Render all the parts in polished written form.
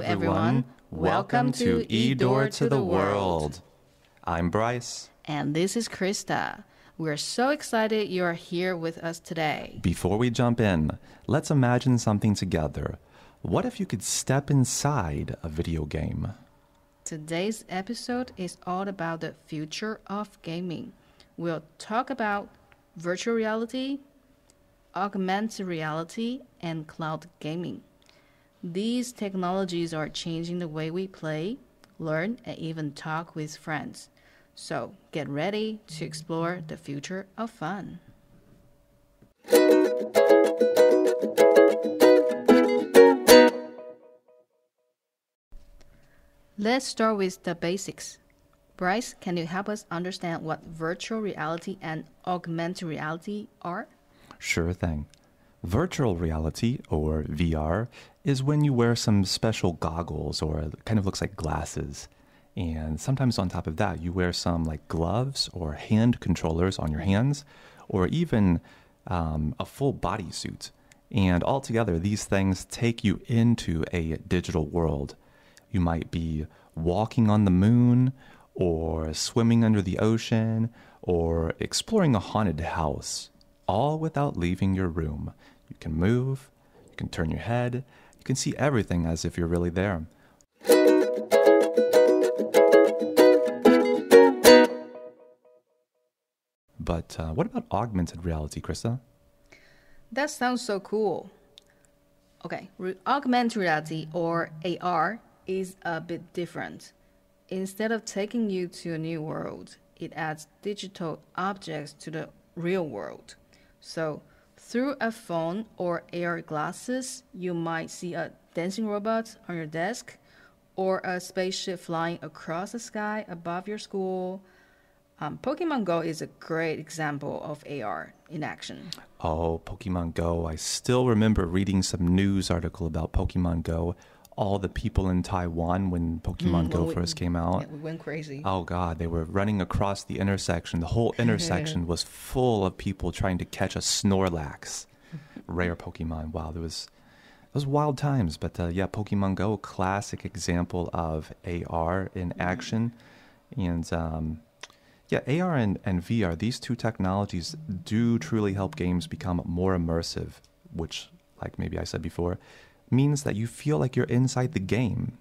everyone. Welcome to eDoor to the World. I'm Bryce. And this is Krista. We're so excited you're here with us today. Before we jump in, let's imagine something together. What if you could step inside a video game? Today's episode is all about the future of gaming. We'll talk about virtual reality, augmented reality, and cloud gaming. These technologies are changing the way we play, learn, and even talk with friends. So get ready to explore the future of fun. Let's start with the basics. Bryce, can you help us understand what virtual reality and augmented reality are? Sure thing. Virtual reality, or VR, is when you wear some special goggles, or it kind of looks like glasses. And sometimes on top of that, you wear some like gloves or hand controllers on your hands, or even a full bodysuit. And altogether, these things take you into a digital world. You might be walking on the moon, or swimming under the ocean, or exploring a haunted house, all without leaving your room. You can move, you can turn your head, you can see everything as if you're really there. But what about augmented reality, Krista? That sounds so cool. Okay, augmented reality, or AR, is a bit different. Instead of taking you to a new world, it adds digital objects to the real world. So, through a phone or AR glasses, you might see a dancing robot on your desk, or a spaceship flying across the sky above your school. Pokemon Go is a great example of AR in action. Oh, Pokemon Go. I still remember reading some news article about Pokemon Go. All the people in Taiwan when Pokemon Go first came out. Yeah, we went crazy. Oh, God. They were running across the intersection. The whole intersection was full of people trying to catch a Snorlax, rare Pokemon. Wow, those wild times. But yeah, Pokemon Go, classic example of AR in action. And yeah, AR and VR, these two technologies do truly help games become more immersive, which, like maybe I said before, means that you feel like you're inside the game.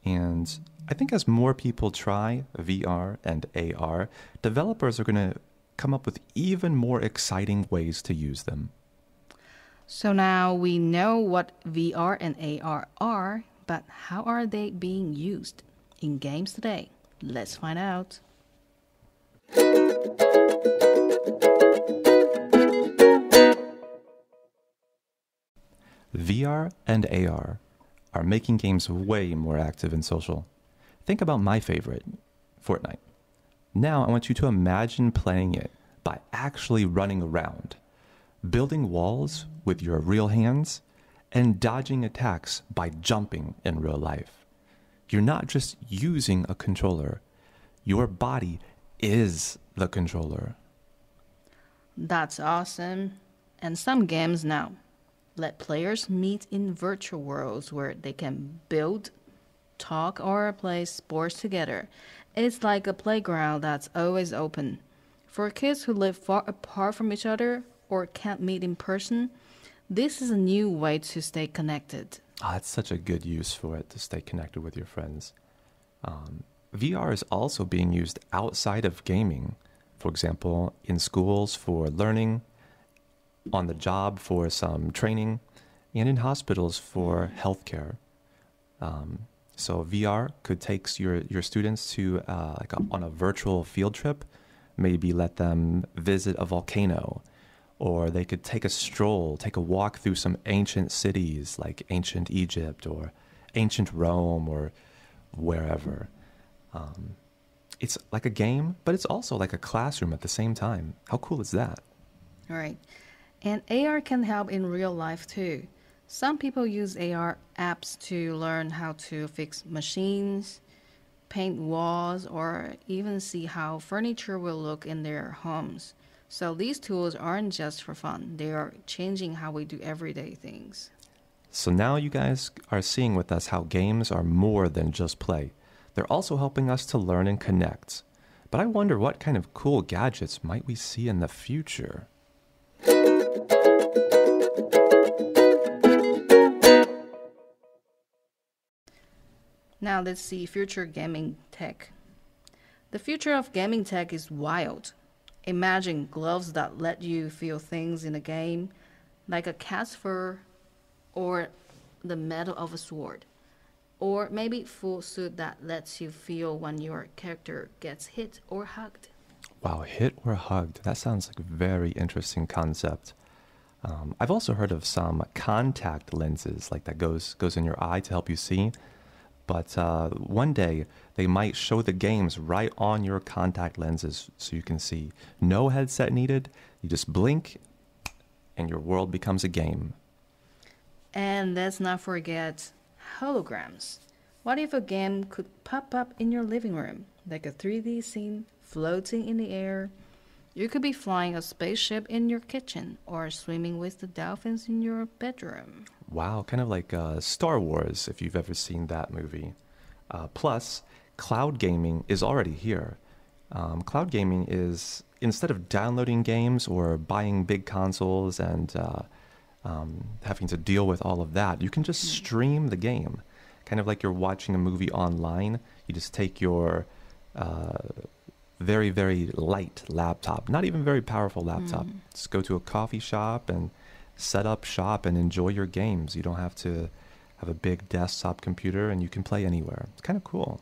And I think as more people try VR and AR, developers are going to come up with even more exciting ways to use them. So now we know what VR and AR are, but how are they being used in games today? Let's find out. VR and AR are making games way more active and social. Think about my favorite, Fortnite. Now I want you to imagine playing it by actually running around, building walls with your real hands, and dodging attacks by jumping in real life. You're not just using a controller. Your body is the controller. That's awesome. And some games now let players meet in virtual worlds where they can build, talk, or play sports together. It's like a playground that's always open. For kids who live far apart from each other or can't meet in person, this is a new way to stay connected. Oh, that's such a good use for it, to stay connected with your friends. VR is also being used outside of gaming. For example, in schools for learning, on the job for some training, and in hospitals for healthcare. So VR could take your students to on a virtual field trip, maybe let them visit a volcano, or they could take a stroll, take a walk through some ancient cities like ancient Egypt or ancient Rome or wherever. It's like a game, but it's also like a classroom at the same time. How cool is that? All right. And AR can help in real life too. Some people use AR apps to learn how to fix machines, paint walls, or even see how furniture will look in their homes. So these tools aren't just for fun. They are changing how we do everyday things. So now you guys are seeing with us how games are more than just play. They're also helping us to learn and connect. But I wonder what kind of cool gadgets might we see in the future? Now let's see future gaming tech. The future of gaming tech is wild. Imagine gloves that let you feel things in a game, like a cat's fur or the metal of a sword. Or maybe full suit that lets you feel when your character gets hit or hugged. Wow, hit or hugged. That sounds like a very interesting concept. I've also heard of some contact lenses, like that goes in your eye to help you see. But one day, they might show the games right on your contact lenses so you can see. No headset needed. You just blink, and your world becomes a game. And let's not forget holograms. What if a game could pop up in your living room, like a 3D scene floating in the air? You could be flying a spaceship in your kitchen or swimming with the dolphins in your bedroom. Wow, kind of like Star Wars, if you've ever seen that movie. Plus, cloud gaming is already here. Cloud gaming is, instead of downloading games or buying big consoles and having to deal with all of that, you can just stream the game. Kind of like you're watching a movie online. You just take your very, very light laptop, not even very powerful laptop. Just go to a coffee shop and set up shop and enjoy your games. You don't have to have a big desktop computer and you can play anywhere. It's kind of cool.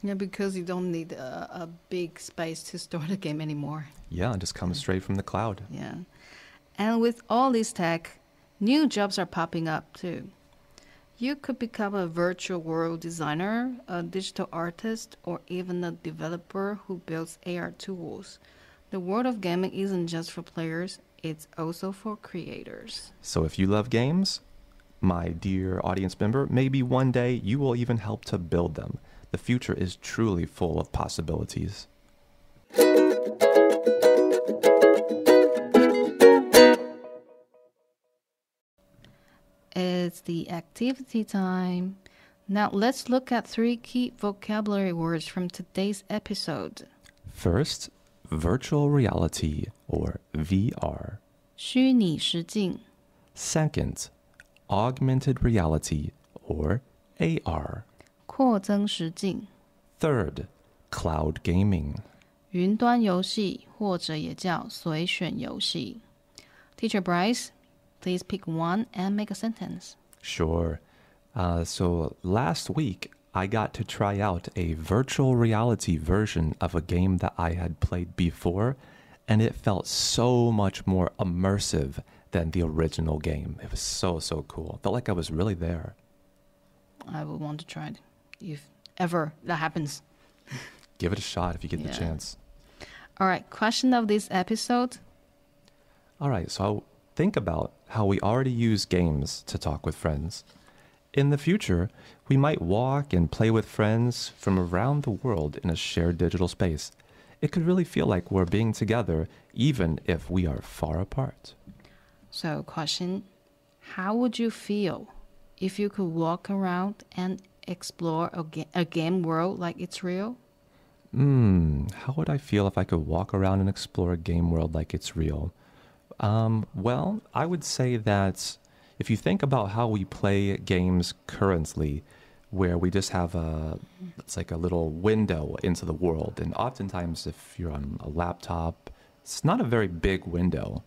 Yeah, because you don't need a big space to store the game anymore. Yeah, it just comes straight from the cloud. Yeah. And with all this tech, new jobs are popping up too. You could become a virtual world designer, a digital artist, or even a developer who builds AR tools. The world of gaming isn't just for players, it's also for creators. So if you love games, my dear audience member, maybe one day you will even help to build them. The future is truly full of possibilities. It's the activity time. Now let's look at 3 key vocabulary words from today's episode. First, virtual reality or VR. 虚拟实境. Second, augmented reality or AR. 扩增实境. Third, cloud gaming. 云端游戏或者也叫随选游戏. Teacher Bryce, please pick one and make a sentence. Sure. So last week, I got to try out a virtual reality version of a game that I had played before, and it felt so much more immersive than the original game. It was so, so cool. Felt like I was really there. I would want to try it if ever that happens. Give it a shot if you get the chance. All right, question of this episode. All right, so think about how we already use games to talk with friends. In the future, we might walk and play with friends from around the world in a shared digital space. It could really feel like we're being together even if we are far apart. So, question, how would you feel if you could walk around and explore a game world like it's real? How would I feel if I could walk around and explore a game world like it's real? Well, I would say that if you think about how we play games currently, where we just have it's like a little window into the world. And oftentimes if you're on a laptop, it's not a very big window.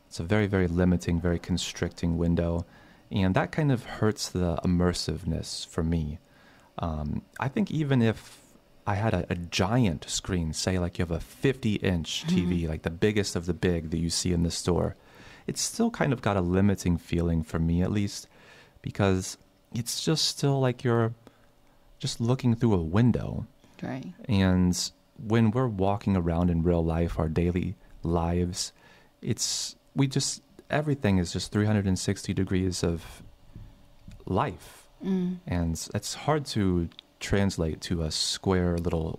It's a very, very limiting, very constricting window. And that kind of hurts the immersiveness for me. I think even if I had a giant screen, say like you have a 50-inch TV, like the biggest of the big that you see in the store, it's still kind of got a limiting feeling for me at least, because it's just still like you're just looking through a window. Right. And when we're walking around in real life, our daily lives, everything is just 360 degrees of life. And it's hard to translate to a square little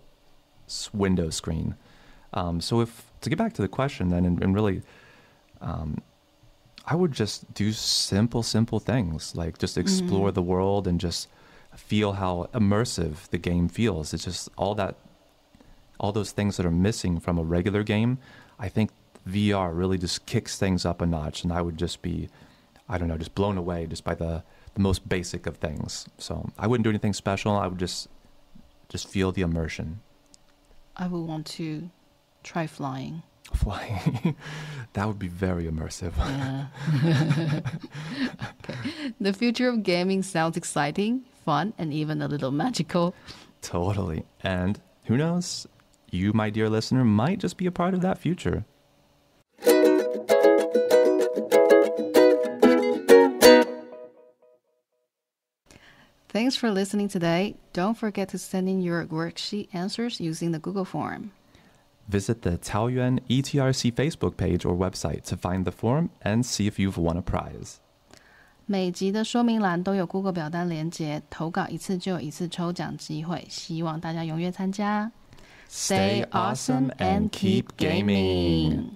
window screen. So to get back to the question then, and really, I would just do simple things, like just explore the world and just feel how immersive the game feels. It's just all those things that are missing from a regular game. I think VR really just kicks things up a notch, and I would just be, I don't know, just blown away just by the most basic of things. So I wouldn't do anything special. I would just feel the immersion. I would want to try flying. That would be very immersive. Yeah. Okay. The future of gaming sounds exciting, fun, and even a little magical. Totally. And who knows? You, my dear listener, might just be a part of that future. Thanks for listening today. Don't forget to send in your worksheet answers using the Google form. Visit the Taoyuan ETRC Facebook page or website to find the form and see if you've won a prize. 每集的说明栏都有 Google 表单连结，投稿一次就有一次抽奖机会，希望大家踊跃参加。 Stay awesome and keep gaming!